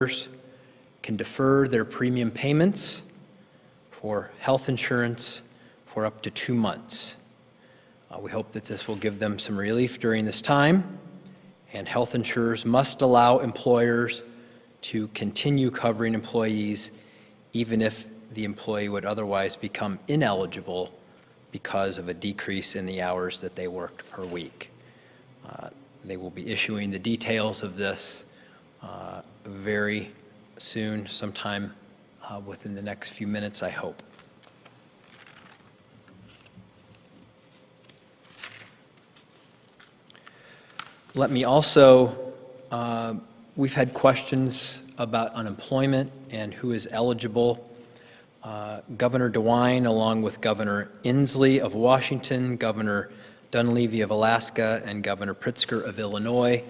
can defer their premium payments for health insurance for up to 2 months. We hope that this will give them some relief during this time, and health insurers must allow employers to continue covering employees even if the employee would otherwise become ineligible because of a decrease in the hours that they worked per week. They will be issuing the details of this very soon, sometime within the next few minutes, I hope. Let me also, we've had questions about unemployment and who is eligible. Governor DeWine, along with Governor Inslee of Washington, Governor Dunleavy of Alaska, and Governor Pritzker of Illinois,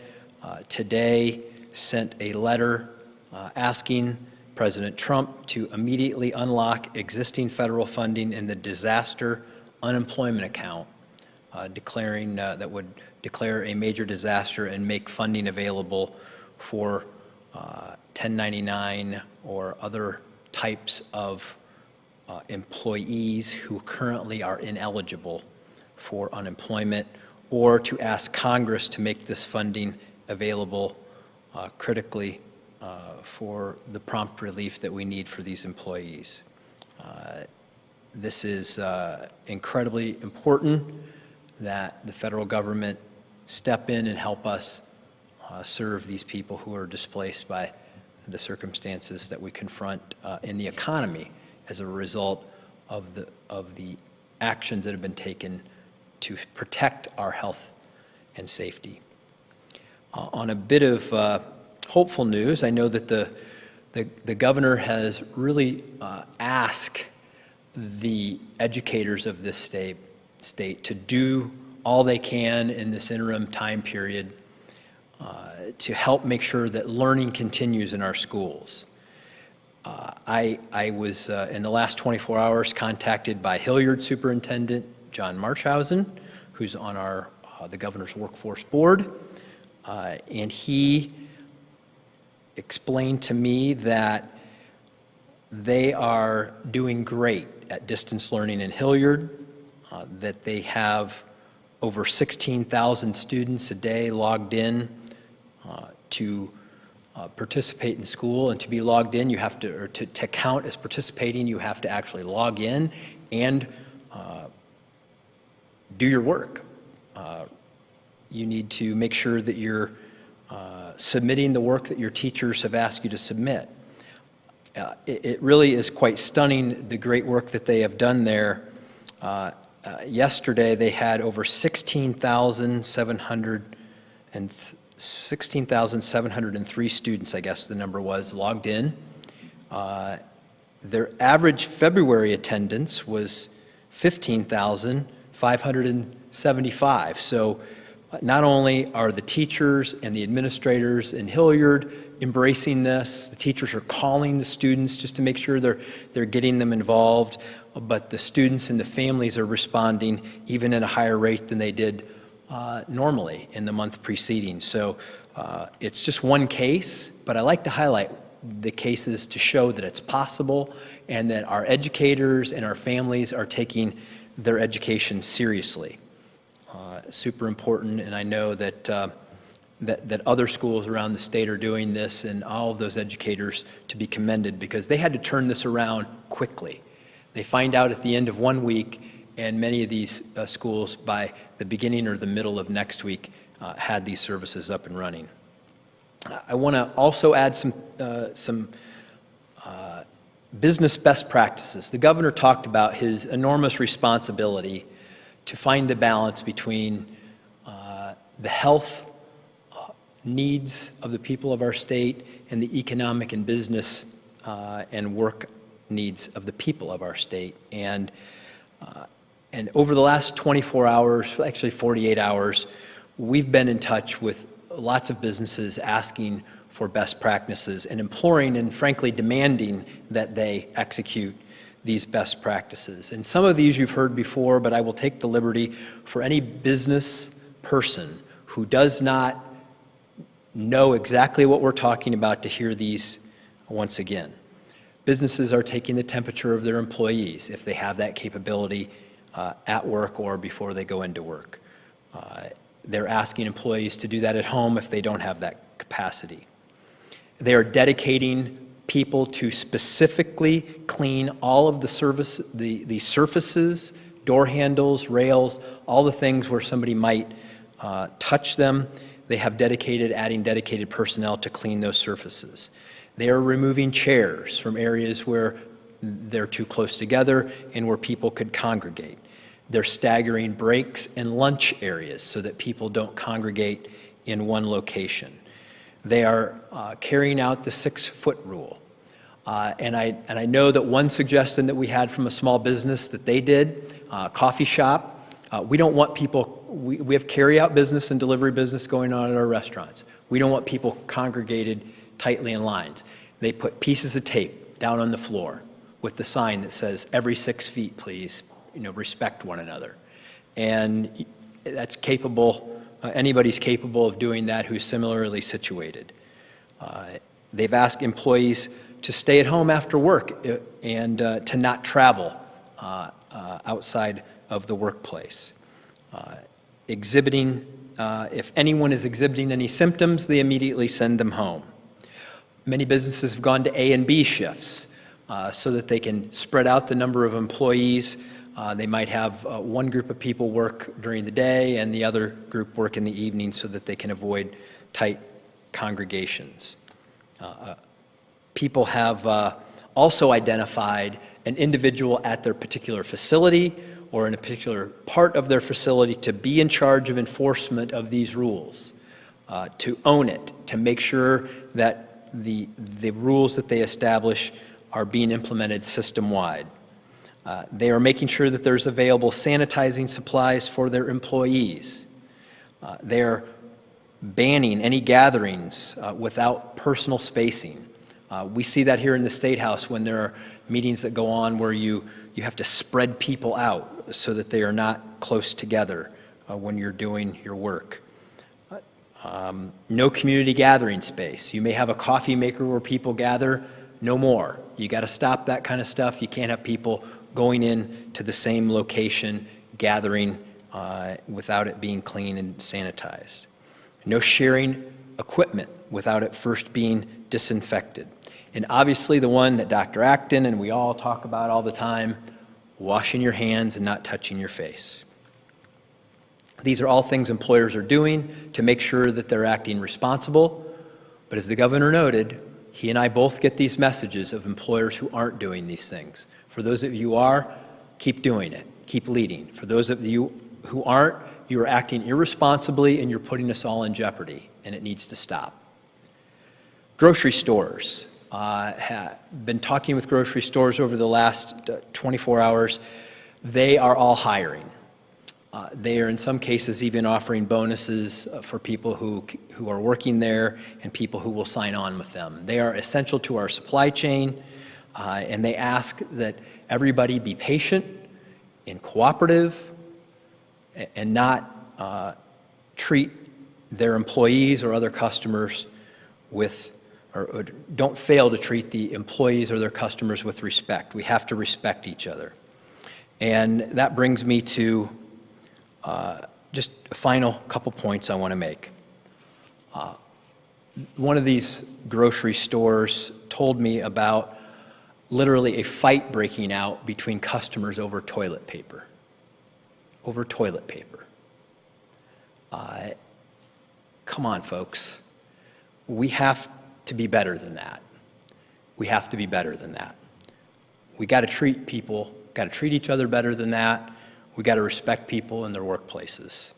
today sent a letter asking President Trump to immediately unlock existing federal funding in the disaster unemployment account, declaring that would declare a major disaster and make funding available for 1099 or other types of employees who currently are ineligible for unemployment, or to ask Congress to make this funding available critically for the prompt relief that we need for these employees. This is incredibly important that the federal government step in and help us serve these people who are displaced by the circumstances that we confront in the economy as a result of the actions that have been taken to protect our health and safety. On a bit of hopeful news, I know that the governor has really asked the educators of this state to do all they can in this interim time period to help make sure that learning continues in our schools. I was, in the last 24 hours, contacted by Hilliard Superintendent John Marchhausen, who's on the governor's workforce board, and he explained to me that they are doing great at distance learning in Hilliard, that they have over 16,000 students a day logged in to participate in school. And to be logged in, you have to, or to count as participating, you have to actually log in and do your work. You need to make sure that you're submitting the work that your teachers have asked you to submit. It really is quite stunning, the great work that they have done there. Yesterday, they had over 16,703 students, I guess the number was, logged in. Their average February attendance was 15,575. So not only are the teachers and the administrators in Hilliard embracing this, the teachers are calling the students just to make sure they're getting them involved, but the students and the families are responding even at a higher rate than they did normally in the month preceding. So it's just one case, but I like to highlight the cases to show that it's possible and that our educators and our families are taking their education seriously. Super important, and I know that that other schools around the state are doing this, and all of those educators to be commended, because they had to turn this around quickly. They find out at the end of 1 week, and many of these schools by the beginning or the middle of next week had these services up and running. I want to also add some business best practices. The governor talked about his enormous responsibility to find the balance between the health needs of the people of our state and the economic and business and work needs of the people of our state. And over the last 24 hours, actually 48 hours, we've been in touch with lots of businesses asking for best practices and imploring and frankly demanding that they execute these best practices. And some of these you've heard before, but I will take the liberty for any business person who does not know exactly what we're talking about to hear these once again. Businesses are taking the temperature of their employees if they have that capability at work or before they go into work. They're asking employees to do that at home if they don't have that capacity. They are dedicating people to specifically clean all of the surfaces, door handles, rails, all the things where somebody might touch them. They have adding dedicated personnel to clean those surfaces. They are removing chairs from areas where they're too close together and where people could congregate. They're staggering breaks and lunch areas so that people don't congregate in one location. They are carrying out the 6-foot rule. And I know that one suggestion that we had from a small business that they did, coffee shop, we don't want people, we have carry-out business and delivery business going on at our restaurants. We don't want people congregated tightly in lines. They put pieces of tape down on the floor with the sign that says, every 6 feet, please, respect one another. And that's capable, anybody's capable of doing that who's similarly situated. They've asked employees to stay at home after work and to not travel outside of the workplace. If anyone is exhibiting any symptoms, they immediately send them home. Many businesses have gone to A and B shifts so that they can spread out the number of employees. They might have one group of people work during the day and the other group work in the evening so that they can avoid tight congregations. People have also identified an individual at their particular facility or in a particular part of their facility to be in charge of enforcement of these rules, to own it, to make sure that the rules that they establish are being implemented system-wide. They are making sure that there's available sanitizing supplies for their employees. They're banning any gatherings without personal spacing. We see that here in the State House when there are meetings that go on where you have to spread people out so that they are not close together when you're doing your work. No community gathering space. You may have a coffee maker where people gather, no more. You got to stop that kind of stuff. You can't have people going in to the same location, gathering without it being clean and sanitized. No sharing equipment without it first being disinfected. And obviously the one that Dr. Acton and we all talk about all the time, washing your hands and not touching your face. These are all things employers are doing to make sure that they're acting responsible. But as the governor noted, he and I both get these messages of employers who aren't doing these things. For those of you who are, keep doing it, keep leading. For those of you who aren't, you are acting irresponsibly and you're putting us all in jeopardy, and it needs to stop. Grocery stores. Have been talking with grocery stores over the last 24 hours. They are all hiring. They are in some cases even offering bonuses for people who are working there and people who will sign on with them. They are essential to our supply chain, and they ask that everybody be patient and cooperative and not treat their employees or other customers with, or don't fail to treat the employees or their customers with respect. We have to respect each other. And that brings me to just a final couple points I want to make. One of these grocery stores told me about literally a fight breaking out between customers over toilet paper. Over toilet paper. Come on, folks. We have to be better than that. We have to be better than that. We got to treat people, got to treat each other better than that. We got to respect people in their workplaces.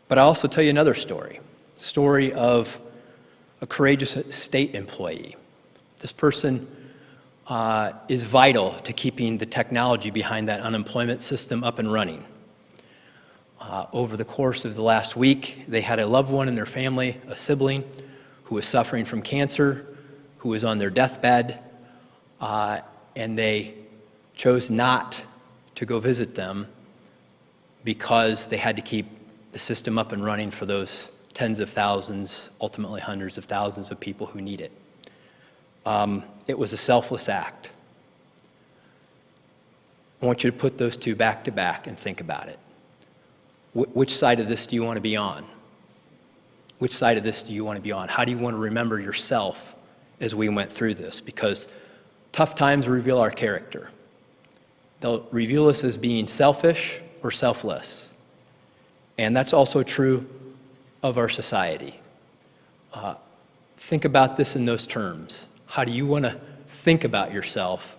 But I'll also tell you another story of a courageous state employee. This person is vital to keeping the technology behind that unemployment system up and running. Over the course of the last week, they had a loved one in their family, a sibling, who was suffering from cancer, who was on their deathbed, and they chose not to go visit them because they had to keep the system up and running for those tens of thousands, ultimately hundreds of thousands of people who need it. It was a selfless act. I want you to put those two back to back and think about it. Which side of this do you want to be on? Which side of this do you want to be on? How do you want to remember yourself as we went through this? Because tough times reveal our character. They'll reveal us as being selfish or selfless. And that's also true of our society. Think about this in those terms. How do you want to think about yourself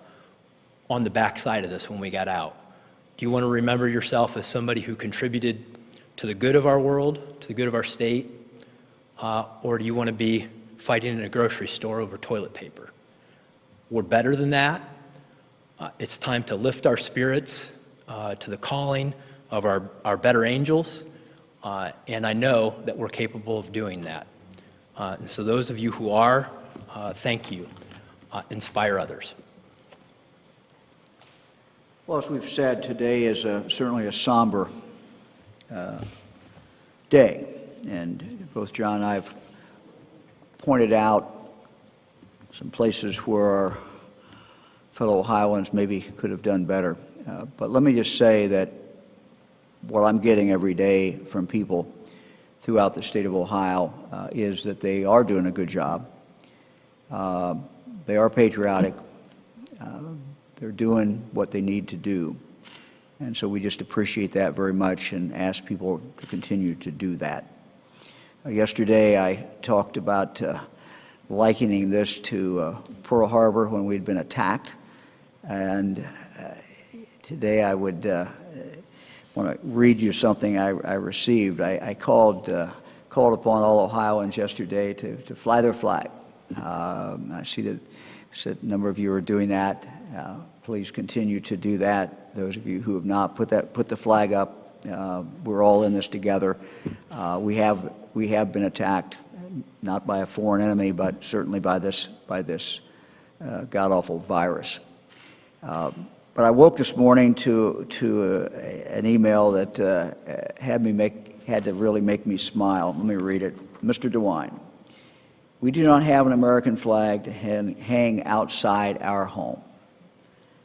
on the backside of this when we got out? Do you want to remember yourself as somebody who contributed to the good of our world, to the good of our state? Or do you want to be fighting in a grocery store over toilet paper? We're better than that. It's time to lift our spirits to the calling of our better angels. And I know that we're capable of doing that. And so those of you who are, thank you. Inspire others. Well, as we've said, today is certainly a somber day. And both John and I have pointed out some places where our fellow Ohioans maybe could have done better. But let me just say that what I'm getting every day from people throughout the state of Ohio is that they are doing a good job. They are patriotic. They're doing what they need to do. And so we just appreciate that very much and ask people to continue to do that. Yesterday I talked about likening this to Pearl Harbor when we'd been attacked. And today I would want to read you something I received. I called upon all Ohioans yesterday to fly their flag. I see that a number of you are doing that. Please continue to do that. Those of you who have not, put the flag up. We're all in this together. We have been attacked, not by a foreign enemy, but certainly by this god-awful virus. But I woke this morning to an email that had to really make me smile. Let me read it. Mr. DeWine, we do not have an American flag to hang outside our home.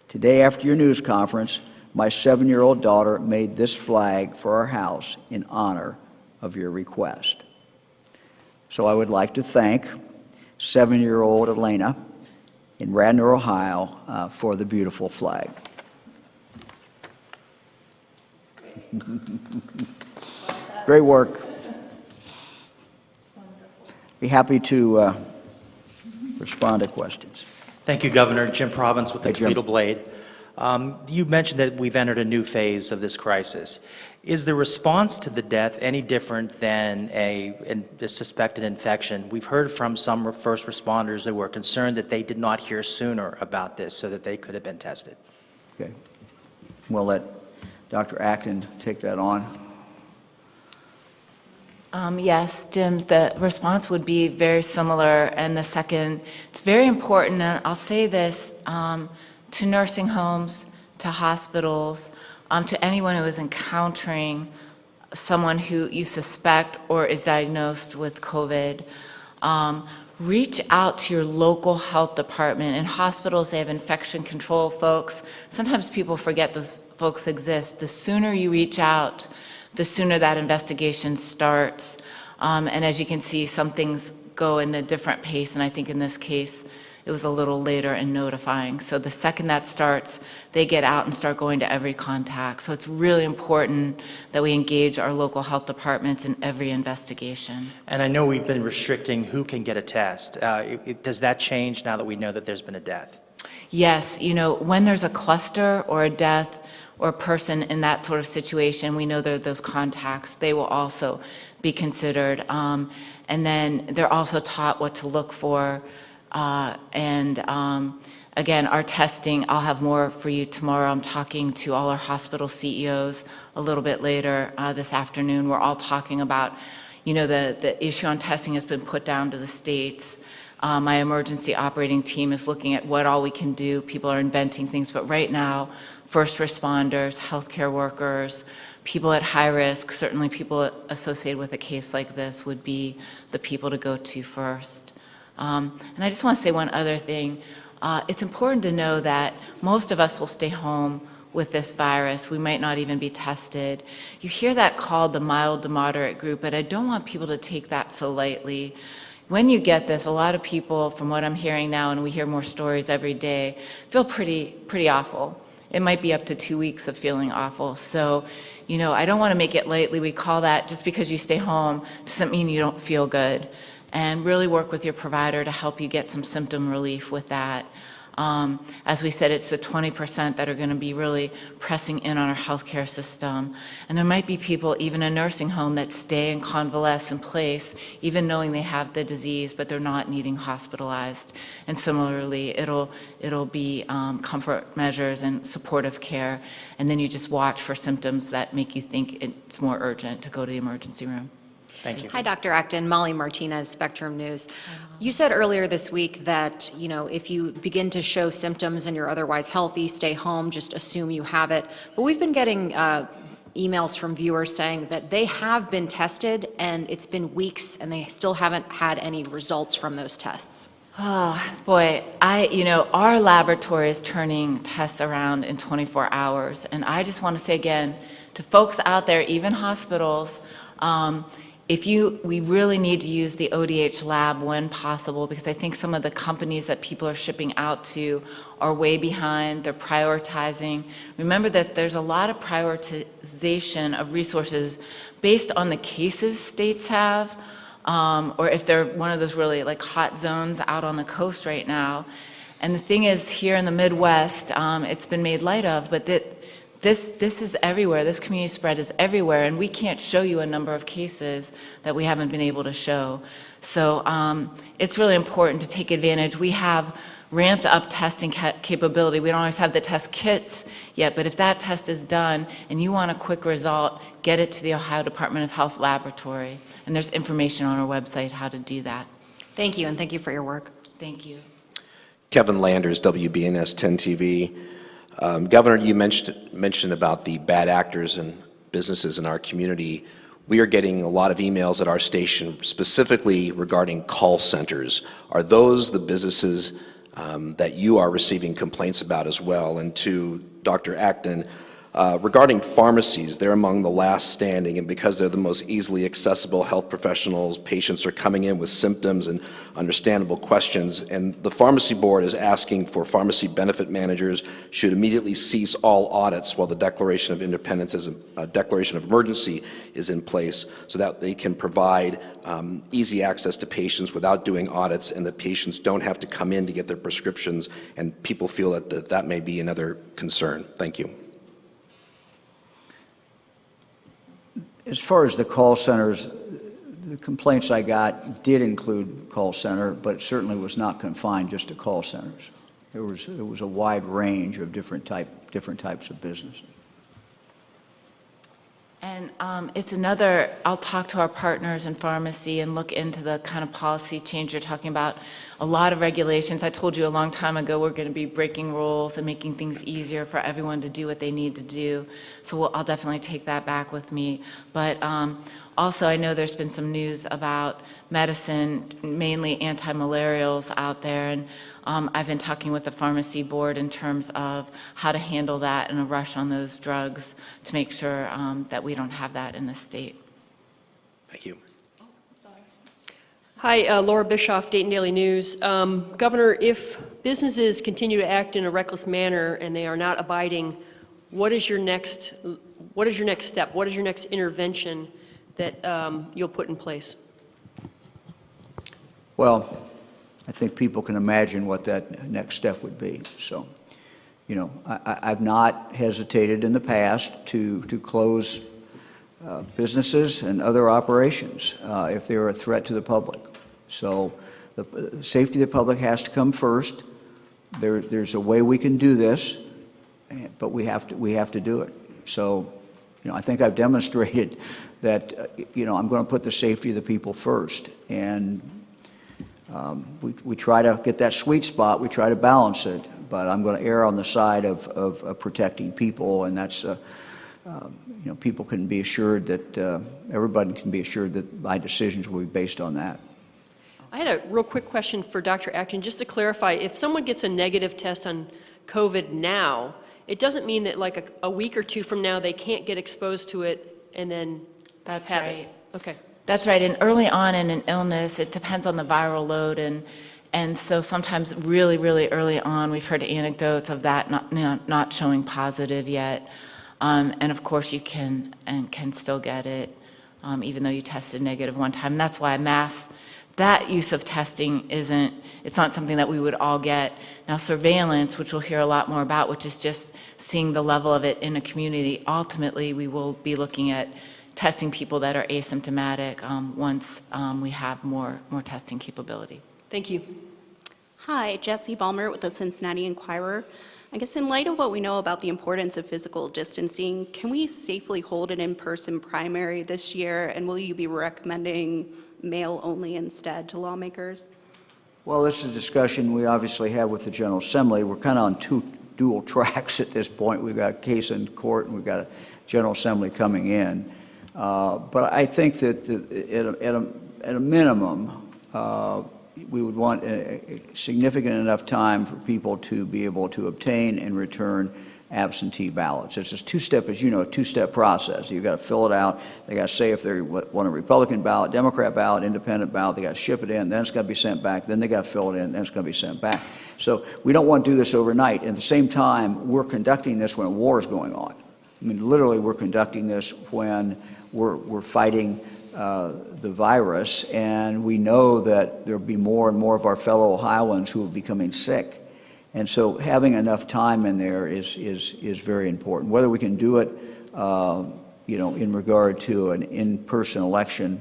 Today, after your news conference, my 7-year-old daughter made this flag for our house in honor of your request. So I would like to thank 7-year-old Elena in Radnor, Ohio, for the beautiful flag. Great work. Be happy to respond to questions. Thank you, Governor. Jim Province with the Hey, Jim. Toledo Blade. You mentioned that we've entered a new phase of this crisis. Is the response to the death any different than a suspected infection? We've heard from some first responders that were concerned that they did not hear sooner about this so that they could have been tested. Okay. We'll let Dr. Acton take that on. Yes, Jim, the response would be very similar. And the second, it's very important, and I'll say this, to nursing homes, to hospitals, to anyone who is encountering someone who you suspect or is diagnosed with COVID, reach out to your local health department. In hospitals, they have infection control folks. Sometimes people forget those folks exist. The sooner you reach out, the sooner that investigation starts. And as you can see, some things go in a different pace, and I think in this case, it was a little later in notifying. So the second that starts, they get out and start going to every contact. So it's really important that we engage our local health departments in every investigation. And I know we've been restricting who can get a test. Does that change now that we know that there's been a death? Yes, you know, when there's a cluster or a death or a person in that sort of situation, we know there are those contacts. They will also be considered. And then they're also taught what to look for. Again, our testing, I'll have more for you tomorrow. I'm talking to all our hospital CEOs a little bit later this afternoon. We're all talking about, you know, the issue on testing has been put down to the states. My emergency operating team is looking at what all we can do. People are inventing things, but right now, first responders, healthcare workers, people at high risk, certainly people associated with a case like this, would be the people to go to first. And I just want to say one other thing. It's important to know that most of us will stay home with this virus. We might not even be tested. You hear that called the mild to moderate group, but I don't want people to take that so lightly. When you get this, a lot of people, from what I'm hearing now, and we hear more stories every day, feel pretty awful. It might be up to 2 weeks of feeling awful. So, you know, I don't want to make it lightly. We call that, just because you stay home doesn't mean you don't feel good. And really work with your provider to help you get some symptom relief with that. As we said, it's the 20% that are going to be really pressing in on our healthcare system. And there might be people, even in a nursing home, that stay and convalesce in place, even knowing they have the disease, but they're not needing hospitalized. And similarly, it'll be comfort measures and supportive care. And then you just watch for symptoms that make you think it's more urgent to go to the emergency room. Thank you. Hi, Dr. Acton. Molly Martinez, Spectrum News. You said earlier this week that, you know, if you begin to show symptoms and you're otherwise healthy, stay home, just assume you have it. But we've been getting emails from viewers saying that they have been tested and it's been weeks and they still haven't had any results from those tests. Oh, boy, you know, our laboratory is turning tests around in 24 hours. And I just want to say again, to folks out there, even hospitals, we really need to use the ODH lab when possible, because I think some of the companies that people are shipping out to are way behind. They're prioritizing. Remember that there's a lot of prioritization of resources based on the cases states have, or if they're one of those really like hot zones out on the coast right now. And the thing is, here in the Midwest, it's been made light of, but this is everywhere. This community spread is everywhere, and we can't show you a number of cases that we haven't been able to show. So it's really important to take advantage. We have ramped up testing capability. We don't always have the test kits yet, but if that test is done and you want a quick result, get it to the Ohio Department of Health laboratory. And there's information on our website how to do that. Thank you, and thank you for your work. Thank you. Kevin Landers, WBNS 10 TV. Governor, you mentioned about the bad actors and businesses in our community. We are getting a lot of emails at our station specifically regarding call centers. Are those the businesses that you are receiving complaints about as well? And to Dr. Acton, regarding pharmacies, they're among the last standing, and because they're the most easily accessible health professionals, patients are coming in with symptoms and understandable questions, and the pharmacy board is asking for pharmacy benefit managers should immediately cease all audits while the declaration of independence declaration of emergency is in place, so that they can provide easy access to patients without doing audits, and that patients don't have to come in to get their prescriptions, and people feel that may be another concern. Thank you. As far as the call centers, the complaints I got did include call center, but it certainly was not confined just to call centers. It was a wide range of different types of businesses. And I'll talk to our partners in pharmacy and look into the kind of policy change you're talking about. A lot of regulations. I told you a long time ago we're going to be breaking rules and making things easier for everyone to do what they need to do. So I'll definitely take that back with me. But also I know there's been some news about medicine, mainly anti-malarials out there. And I've been talking with the pharmacy board in terms of how to handle that and a rush on those drugs to make sure that we don't have that in the state. Thank you. Hi, Laura Bischoff, Dayton Daily News. Governor, if businesses continue to act in a reckless manner and they are not abiding, what is your next step? What is your next intervention that you'll put in place? Well, I think people can imagine what that next step would be. So, you know, I've not hesitated in the past to close businesses and other operations if they're a threat to the public. So the safety of the public has to come first. There's a way we can do this, but we have to do it. So, you know, I think I've demonstrated that, you know, I'm going to put the safety of the people first. And we try to get that sweet spot, we try to balance it, but I'm going to err on the side of protecting people, and that's people can be assured that, everybody can be assured that my decisions will be based on that. I had a real quick question for Dr. Acton, just to clarify, if someone gets a negative test on COVID now, it doesn't mean that like a week or two from now, they can't get exposed to it and then That's have right. it? Okay. That's right, and early on in an illness, it depends on the viral load, and so sometimes really, really early on, we've heard anecdotes of that not showing positive yet. And of course, you can still get it, even though you tested negative one time. And that's why that use of testing it's not something that we would all get. Now, surveillance, which we'll hear a lot more about, which is just seeing the level of it in a community, ultimately, we will be looking at testing people that are asymptomatic once we have more testing capability. Thank you. Hi, Jessie Balmer with the Cincinnati Enquirer. I guess in light of what we know about the importance of physical distancing, can we safely hold an in-person primary this year, and will you be recommending mail only instead to lawmakers? Well, this is a discussion we obviously have with the General Assembly. We're kind of on two dual tracks at this point. We've got a case in court and we've got a General Assembly coming in. But I think that at a minimum, we would want a significant enough time for people to be able to obtain and return absentee ballots. It's a two-step, as you know, a two-step process. You've got to fill it out. They got to say if they want a Republican ballot, Democrat ballot, independent ballot. They got to ship it in. Then it's got to be sent back. Then they got to fill it in. Then it's going to be sent back. So we don't want to do this overnight. At the same time, we're conducting this when a war is going on. I mean, literally, we're conducting this when we're fighting the virus, and we know that there'll be more and more of our fellow Ohioans who are becoming sick. And so having enough time in there is very important. Whether we can do it, in regard to an in-person election,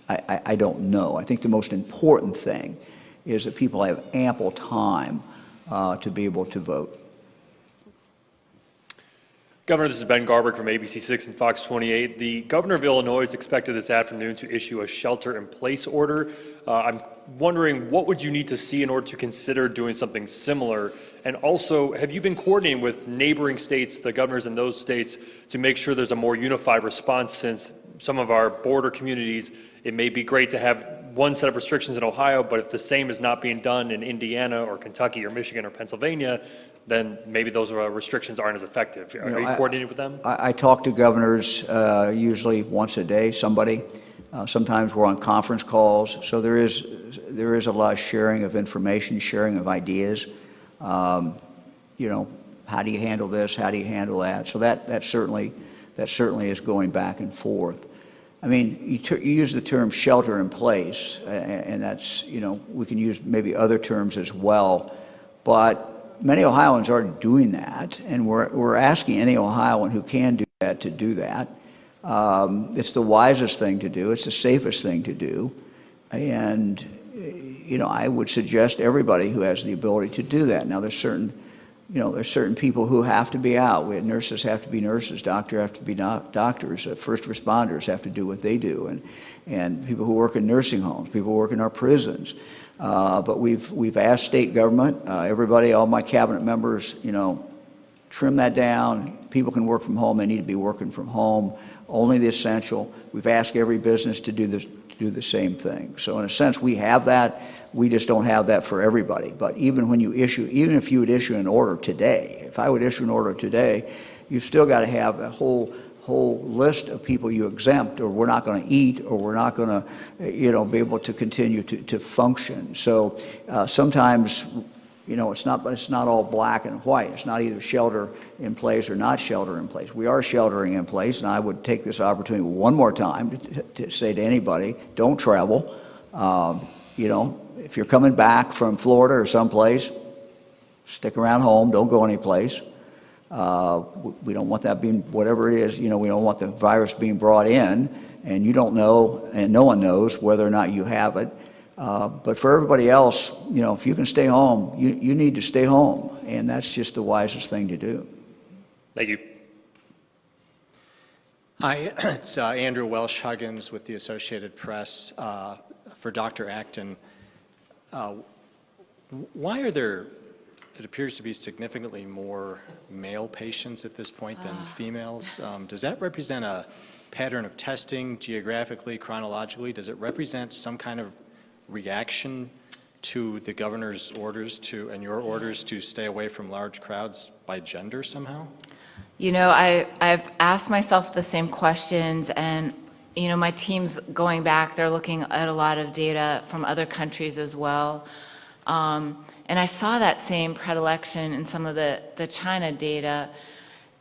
I don't know. I think the most important thing is that people have ample time to be able to vote. Governor, this is Ben Garber from ABC6 and Fox 28. The governor of Illinois is expected this afternoon to issue a shelter-in-place order. I'm wondering, what would you need to see in order to consider doing something similar? And also, have you been coordinating with neighboring states, the governors in those states, to make sure there's a more unified response, since some of our border communities, it may be great to have one set of restrictions in Ohio, but if the same is not being done in Indiana or Kentucky or Michigan or Pennsylvania, then maybe those restrictions aren't as effective. Are you coordinating with them? I talk to governors usually once a day, somebody. Sometimes we're on conference calls. So there is a lot of sharing of information, sharing of ideas. How do you handle this? How do you handle that? So that certainly is going back and forth. I mean, you use the term shelter in place, and that's, we can use maybe other terms as well. But many Ohioans are doing that, and we're asking any Ohioan who can do that to do that. It's the wisest thing to do. It's the safest thing to do. And, I would suggest everybody who has the ability to do that. Now, there's certain people who have to be out. Nurses have to be nurses. Doctors have to be doctors. First responders have to do what they do. And people who work in nursing homes, people who work in our prisons. But we've asked state government, everybody, all my cabinet members, trim that down. People can work from home. They need to be working from home. Only the essential. We've asked every business to do the same thing. So in a sense, we have that. We just don't have that for everybody. But even if you would issue an order today, if I would issue an order today, you've still got to have a whole list of people you exempt, or we're not going to eat, or we're not going to, be able to continue to function. So sometimes, it's not all black and white. It's not either shelter in place or not shelter in place. We are sheltering in place, and I would take this opportunity one more time to say to anybody, don't travel. If you're coming back from Florida or someplace, stick around home. Don't go anyplace. We don't want that being, whatever it is, we don't want the virus being brought in, and you don't know, and no one knows whether or not you have it. But for everybody else, if you can stay home, you need to stay home, and that's just the wisest thing to do. Thank you. Hi, it's Andrew Welsh-Huggins with the Associated Press for Dr. Acton. Why are there it appears to be significantly more male patients at this point than females. Does that represent a pattern of testing geographically, chronologically? Does it represent some kind of reaction to the governor's orders and your orders to stay away from large crowds by gender somehow? You know, I've asked myself the same questions, and, you know, my team's going back, they're looking at a lot of data from other countries as well. And I saw that same predilection in some of the China data.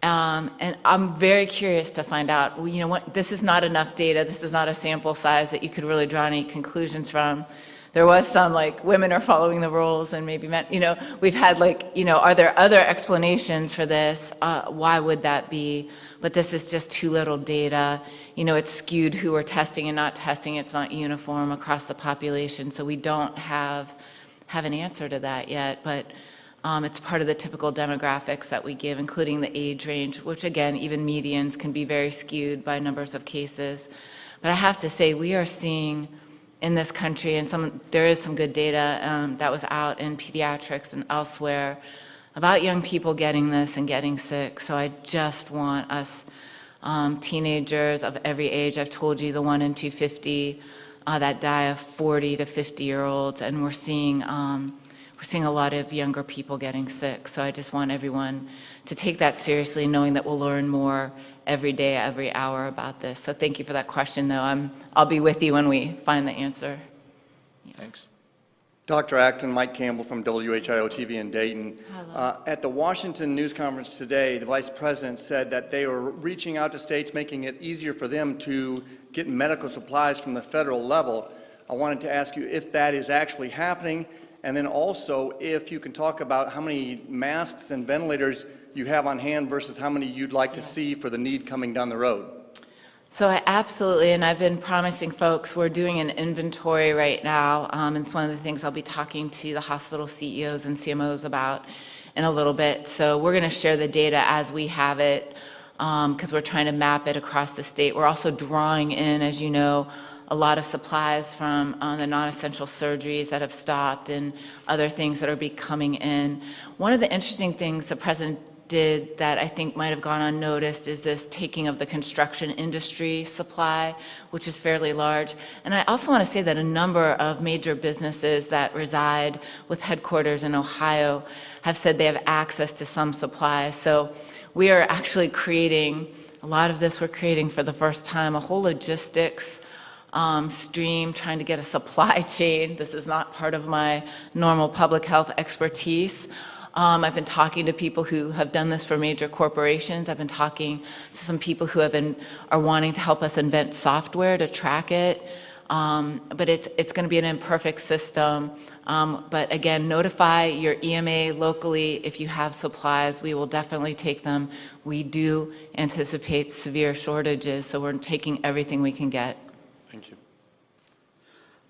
And I'm very curious to find out, you know, this is not enough data, this is not a sample size that you could really draw any conclusions from. There was some, like, women are following the rules and maybe men, you know, we've had, like, you know, are there other explanations for this? Why would that be? But this is just too little data. You know, it's skewed who we're testing and not testing. It's not uniform across the population. So we don't have an answer to that yet, but it's part of the typical demographics that we give, including the age range, which again, even medians can be very skewed by numbers of cases. But I have to say, we are seeing in this country, and there is some good data that was out in pediatrics and elsewhere about young people getting this and getting sick. So I just want us, teenagers of every age, I've told you the 1 in 250 that die of 40 to 50-year-olds, and we're seeing a lot of younger people getting sick. So I just want everyone to take that seriously, knowing that we'll learn more every day, every hour about this. So thank you for that question, though. I'll be with you when we find the answer. Thanks. Dr. Acton, Mike Campbell from WHIO-TV in Dayton. Hello. At the Washington news conference today, the Vice President said that they were reaching out to states, making it easier for them to get medical supplies from the federal level. I wanted to ask you if that is actually happening, and then also if you can talk about how many masks and ventilators you have on hand versus how many you'd like to see for the need coming down the road. So I absolutely, and I've been promising folks, we're doing an inventory right now, and it's one of the things I'll be talking to the hospital CEOs and CMOs about in a little bit. So we're going to share the data as we have it, because we're trying to map it across the state. We're also drawing in, as you know, a lot of supplies from the non-essential surgeries that have stopped and other things that are coming in. One of the interesting things the President did that I think might have gone unnoticed is this taking of the construction industry supply, which is fairly large. And I also want to say that a number of major businesses that reside with headquarters in Ohio have said they have access to some supplies. So we are actually creating, a lot of this we're creating for the first time, a whole logistics stream, trying to get a supply chain. This is not part of my normal public health expertise. I've been talking to people who have done this for major corporations. I've been talking to some people who are wanting to help us invent software to track it. But it's going to be an imperfect system. But again, notify your EMA locally if you have supplies. We will definitely take them. We do anticipate severe shortages, so we're taking everything we can get. Thank you.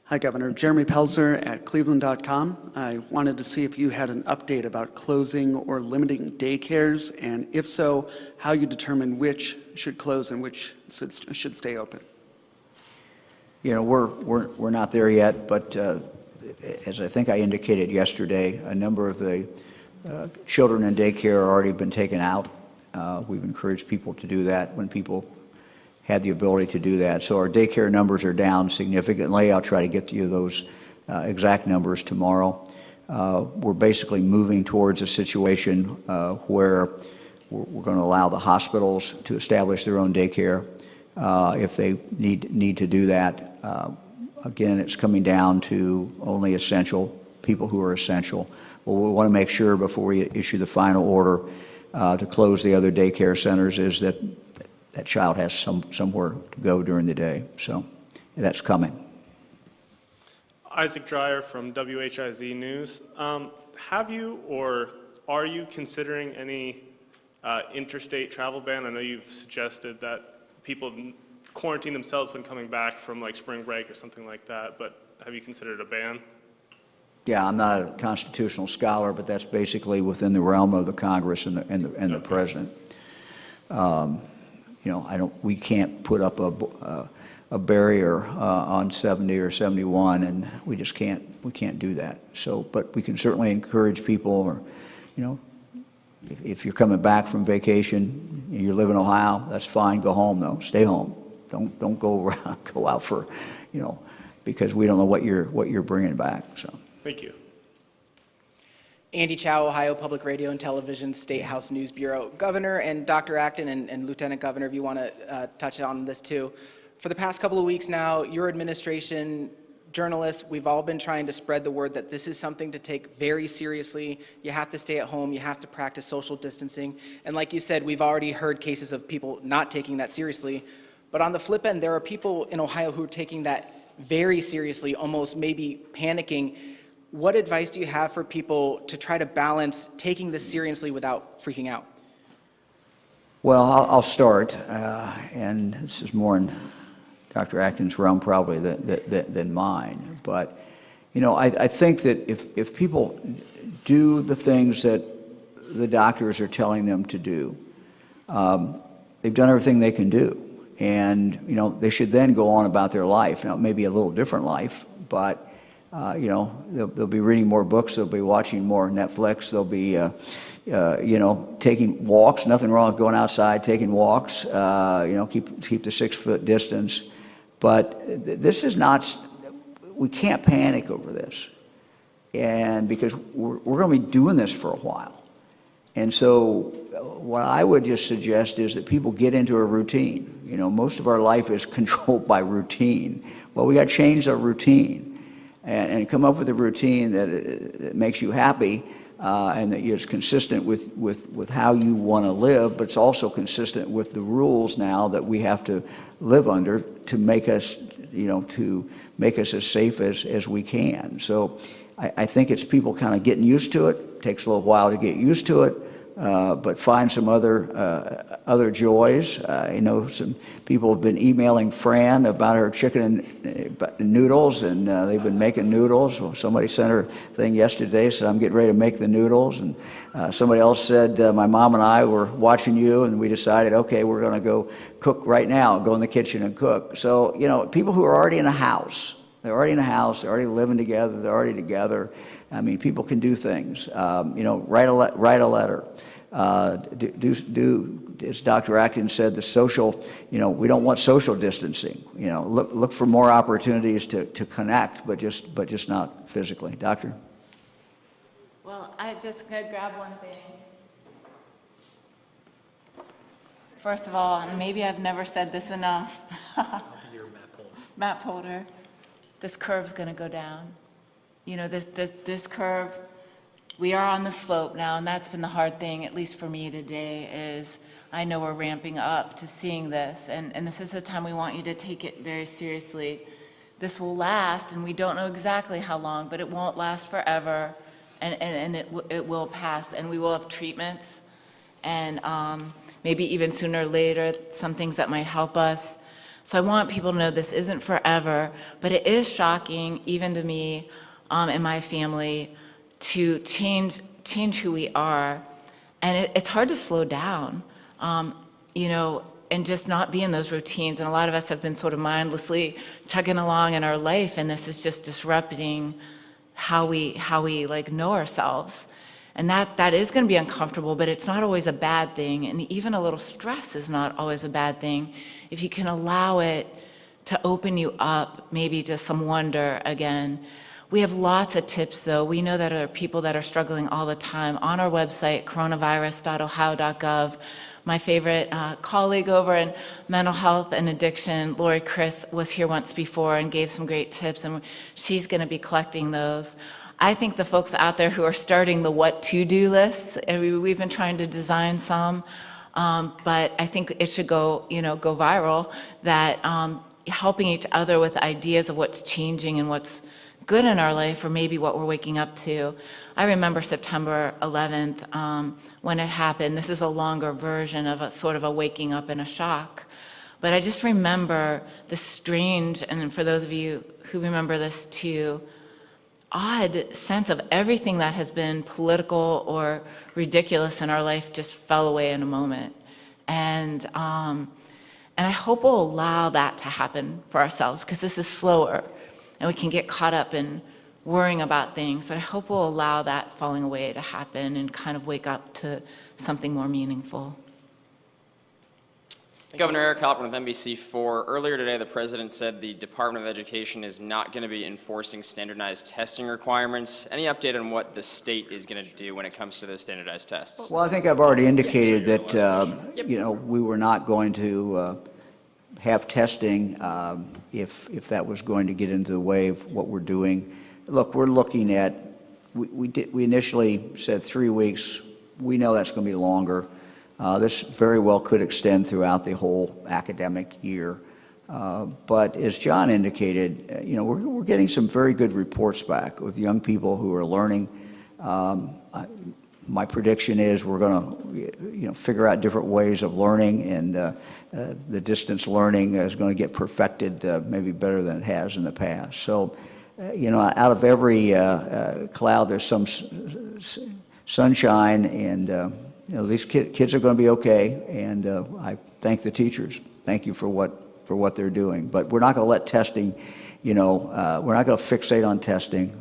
Hi, Governor. Jeremy Pelzer at Cleveland.com. I wanted to see if you had an update about closing or limiting daycares, and if so, how you determine which should close and which should stay open. You know, we're not there yet, but as I think I indicated yesterday, a number of the children in daycare have already been taken out. We've encouraged people to do that when people had the ability to do that. So our daycare numbers are down significantly. I'll try to get to you those exact numbers tomorrow. We're basically moving towards a situation where we're going to allow the hospitals to establish their own daycare if they need to do that. Again, it's coming down to only essential, people who are essential. What we want to make sure before we issue the final order to close the other daycare centers is that that child has somewhere to go during the day. So that's coming. Isaac Dreyer from WHIZ News. Have you or are you considering any interstate travel ban? I know you've suggested that people quarantine themselves when coming back from like spring break or something like that, but have you considered a ban? Yeah, I'm not a constitutional scholar, but that's basically within the realm of the Congress and the President. You know, we can't put up a barrier on 70 or 71, and we just can't do that. So, but we can certainly encourage people or you know, if you're coming back from vacation, and you live in Ohio, that's fine, go home though, stay home. Don't go around, go out for, you know, because we don't know what you're bringing back, so. Thank you. Andy Chow, Ohio Public Radio and Television State House News Bureau. Governor and Dr. Acton and Lieutenant Governor, if you want to touch on this too. For the past couple of weeks now, your administration, journalists, we've all been trying to spread the word that this is something to take very seriously. You have to stay at home. You have to practice social distancing. And like you said, we've already heard cases of people not taking that seriously. But on the flip end, there are people in Ohio who are taking that very seriously, almost maybe panicking. What advice do you have for people to try to balance taking this seriously without freaking out? Well, I'll start, and this is more in Dr. Acton's realm probably than mine. But, you know, I think that if people do the things that the doctors are telling them to do, they've done everything they can do. And, you know, they should then go on about their life. Now, it may be a little different life, but, you know, they'll be reading more books, they'll be watching more Netflix, they'll be, you know, taking walks. Nothing wrong with going outside, taking walks, you know, keep the 6-foot distance. But this is not, we can't panic over this. And because we're going to be doing this for a while. And so what I would just suggest is that people get into a routine. You know, most of our life is controlled by routine. Well, we got to change our routine and come up with a routine that makes you happy and that is consistent with how you want to live, but it's also consistent with the rules now that we have to live under to make us, you know, to make us as safe as we can. So I think it's people kind of getting used to it. It takes a little while to get used to it. But find some other joys. You know, some people have been emailing Fran about her chicken and noodles, and they've been making noodles. Well, somebody sent her a thing yesterday, so I'm getting ready to make the noodles. And somebody else said, my mom and I were watching you, and we decided, okay, we're going to go cook right now, go in the kitchen and cook. So, you know, people who are already in a house, they're already in a house, they're already living together, they're already together. I mean, people can do things. You know, write a letter. As Dr. Acton said, the social, you know, we don't want social distancing. You know, look for more opportunities to connect, but just not physically. Doctor? Well, I just going to grab one thing. First of all, and maybe I've never said this enough. Map holder. This curve's going to go down. You know, this curve, we are on the slope now, and that's been the hard thing, at least for me today, is I know we're ramping up to seeing this, and this is a time we want you to take it very seriously. This will last, and we don't know exactly how long, but it won't last forever, and it will pass, and we will have treatments, and maybe even sooner or later, some things that might help us. So I want people to know this isn't forever, but it is shocking, even to me, and my family, to change who we are. And it's hard to slow down, you know, and just not be in those routines. And a lot of us have been sort of mindlessly chugging along in our life, and this is just disrupting how we like know ourselves. And that is going to be uncomfortable, but it's not always a bad thing. And even a little stress is not always a bad thing if you can allow it to open you up, maybe to some wonder again. We have lots of tips, though. We know that there are people that are struggling all the time. On our website, coronavirus.ohio.gov, my favorite colleague over in mental health and addiction, Lori Chris, was here once before and gave some great tips, and she's going to be collecting those. I think the folks out there who are starting the what to-do lists, we've been trying to design some, but I think it should go viral, that helping each other with ideas of what's changing and what's good in our life, or maybe what we're waking up to. I remember September 11th when it happened. This is a longer version of a sort of a waking up in a shock. But I just remember the strange, and for those of you who remember this too, odd sense of everything that has been political or ridiculous in our life just fell away in a moment. And I hope we'll allow that to happen for ourselves, because this is slower. And we can get caught up in worrying about things, but I hope we'll allow that falling away to happen and kind of wake up to something more meaningful. Governor Eric Halpern with NBC4. Earlier today, the president said the Department of Education is not going to be enforcing standardized testing requirements. Any update on what the state is going to do when it comes to those standardized tests? Well, I think I've already indicated that, you know, we were not going to have testing if that was going to get into the way of what we're doing. Look, we're looking at, we initially said 3 weeks. We know that's going to be longer. This very well could extend throughout the whole academic year. But as John indicated, you know, we're getting some very good reports back with young people who are learning. My prediction is we're going to, you know, figure out different ways of learning, and the distance learning is going to get perfected maybe better than it has in the past. So, you know, out of every cloud, there's some sunshine, and you know, these kids are going to be okay, and I thank the teachers. Thank you for what they're doing. But we're not going to let testing, you know, we're not going to fixate on testing.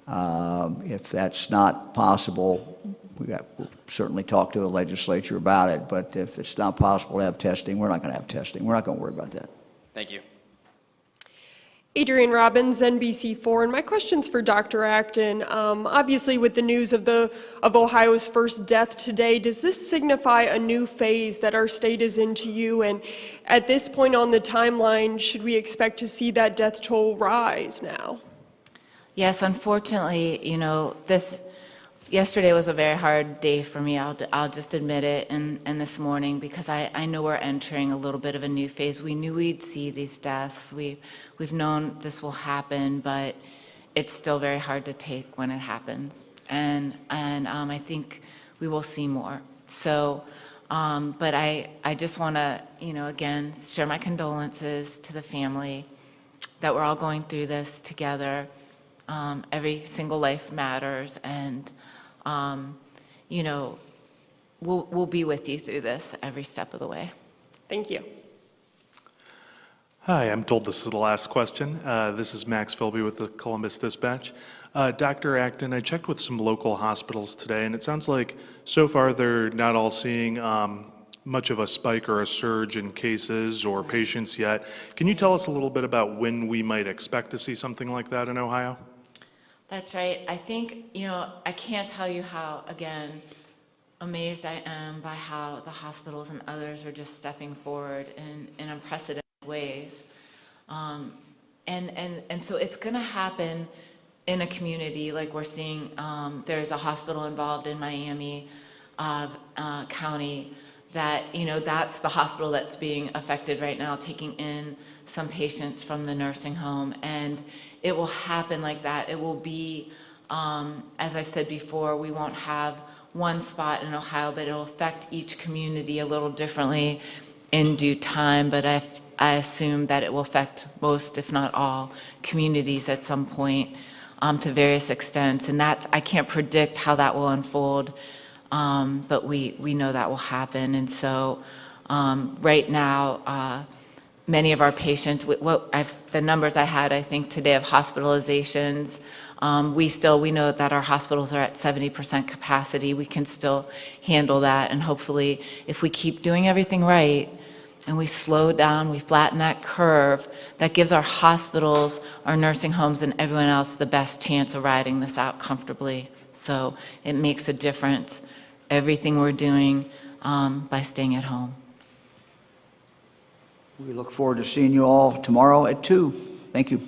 If that's not possible, we'll certainly talk to the legislature about it. But if it's not possible to have testing, we're not going to have testing. We're not going to worry about that. Thank you. Adrienne Robbins, NBC4, and my question's for Dr. Acton. Obviously, with the news of Ohio's first death today, does this signify a new phase that our state is into you? And at this point on the timeline, should we expect to see that death toll rise now? Yes, unfortunately, you know, yesterday was a very hard day for me. I'll just admit it, and this morning, because I know we're entering a little bit of a new phase. We knew we'd see these deaths. We've known this will happen, but it's still very hard to take when it happens. And I think we will see more. So, but I just want to, you know, again, share my condolences to the family that we're all going through this together. Every single life matters, and you know, we'll be with you through this every step of the way. Thank you. Hi, I'm told this is the last question. This is Max Philby with the Columbus Dispatch. Dr. Acton, I checked with some local hospitals today, and it sounds like so far they're not all seeing much of a spike or a surge in cases or patients yet. Can you tell us a little bit about when we might expect to see something like that in Ohio? That's right. I think, you know, I can't tell you how, again, amazed I am by how the hospitals and others are just stepping forward in unprecedented ways. And so it's going to happen in a community like we're seeing. There's a hospital involved in Miami County that, you know, that's the hospital that's being affected right now, taking in some patients from the nursing home. And it will happen like that. It will be, as I said before, we won't have one spot in Ohio, but it'll affect each community a little differently in due time. But I assume that it will affect most, if not all, communities at some point to various extents. And that, I can't predict how that will unfold, but we know that will happen. And so right now, many of our patients, the numbers I had, I think today of hospitalizations, we know that our hospitals are at 70% capacity. We can still handle that, and hopefully if we keep doing everything right and we slow down, we flatten that curve, that gives our hospitals, our nursing homes, and everyone else the best chance of riding this out comfortably. So it makes a difference, everything we're doing by staying at home. We look forward to seeing you all tomorrow at 2. Thank you.